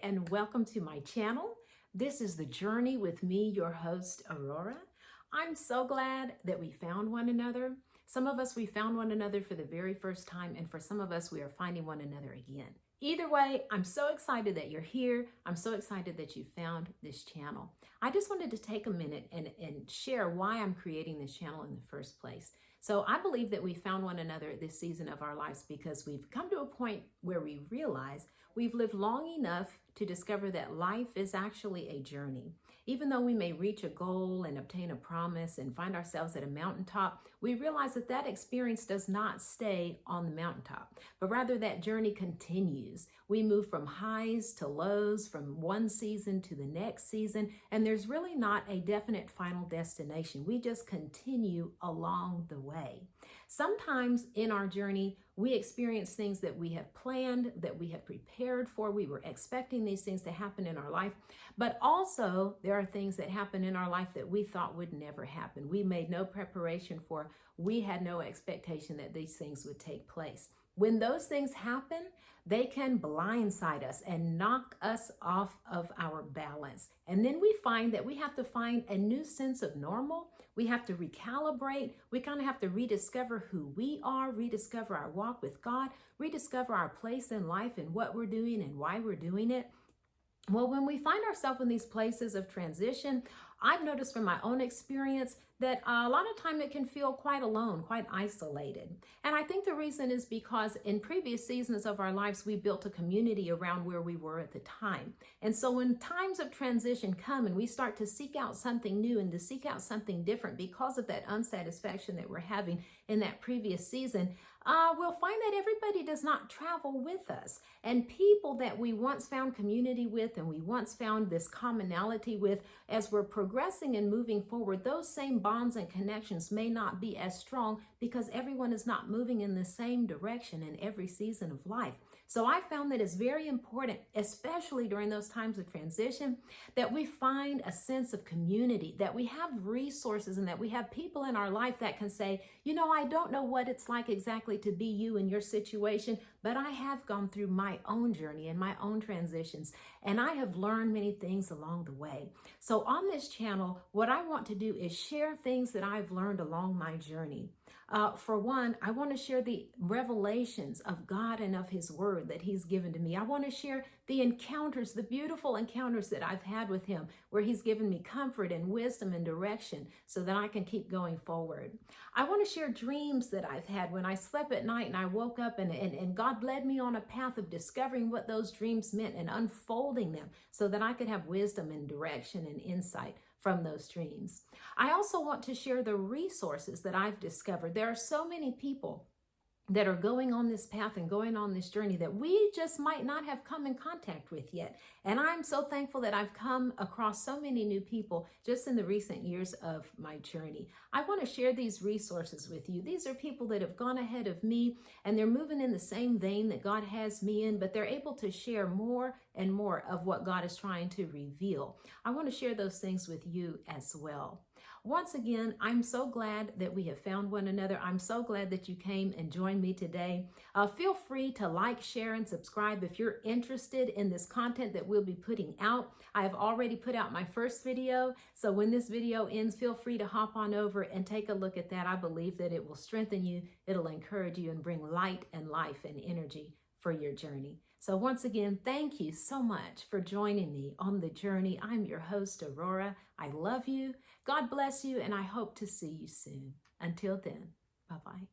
and welcome to my channel. This is The Journey with me, your host, Aurora. I'm so glad that we found one another. Some of us, we found one another for the very first time, and for some of us, we are finding one another again. Either way, I'm so excited that you're here. I'm so excited that you found this channel. I just wanted to take a minute and share why I'm creating this channel in the first place. So I believe that we found one another this season of our lives because we've come to a point where we realize we've lived long enough to discover that life is actually a journey. Even though we may reach a goal and obtain a promise and find ourselves at a mountaintop, we realize that that experience does not stay on the mountaintop, but rather that journey continues. We move from highs to lows, from one season to the next season, and there's really not a definite final destination. We just continue along the way. Sometimes in our journey, we experience things that we have planned, that we have prepared for. We were expecting these things to happen in our life, but also there are things that happen in our life that we thought would never happen. We made no preparation for. We had no expectation that these things would take place. When those things happen, they can blindside us and knock us off of our balance. And then we find that we have to find a new sense of normal. We have to recalibrate. We kind of have to rediscover who we are, rediscover our walk with God, rediscover our place in life and what we're doing and why we're doing it. Well, when we find ourselves in these places of transition, I've noticed from my own experience that a lot of time it can feel quite alone, quite isolated. And I think the reason is because in previous seasons of our lives, we built a community around where we were at the time. And so when times of transition come and we start to seek out something new and to seek out something different because of that unsatisfaction that we're having in that previous season, we'll find that everybody does not travel with us. And people that we once found community with and we once found this commonality with, as we're progressing and moving forward, those same bonds and connections may not be as strong because everyone is not moving in the same direction in every season of life. So I found that it's very important, especially during those times of transition, that we find a sense of community, that we have resources and that we have people in our life that can say, you know, I don't know what it's like exactly to be you in your situation, but I have gone through my own journey and my own transitions, and I have learned many things along the way. So on this channel, what I want to do is share things that I've learned along my journey. For one, I want to share the revelations of God and of His Word that He's given to me. I want to share the encounters, the beautiful encounters that I've had with Him, where He's given me comfort and wisdom and direction so that I can keep going forward. I want to share dreams that I've had when I slept at night and I woke up and God led me on a path of discovering what those dreams meant and unfolding them so that I could have wisdom and direction and insight from those dreams. I also want to share the resources that I've discovered. There are so many people that are going on this path and going on this journey that we just might not have come in contact with yet. And I'm so thankful that I've come across so many new people just in the recent years of my journey. I want to share these resources with you. These are people that have gone ahead of me and they're moving in the same vein that God has me in, but they're able to share more and more of what God is trying to reveal. I want to share those things with you as well. Once again, I'm so glad that we have found one another. I'm so glad that you came and joined me today. Feel free to like, share, and subscribe if you're interested in this content that we'll be putting out. I have already put out my first video, so when this video ends, feel free to hop on over and take a look at that. I believe that it will strengthen you, it'll encourage you, and bring light and life and energy for your journey. So once again, thank you so much for joining me on the journey. I'm your host, Aurora. I love you. God bless you, and I hope to see you soon. Until then, bye-bye.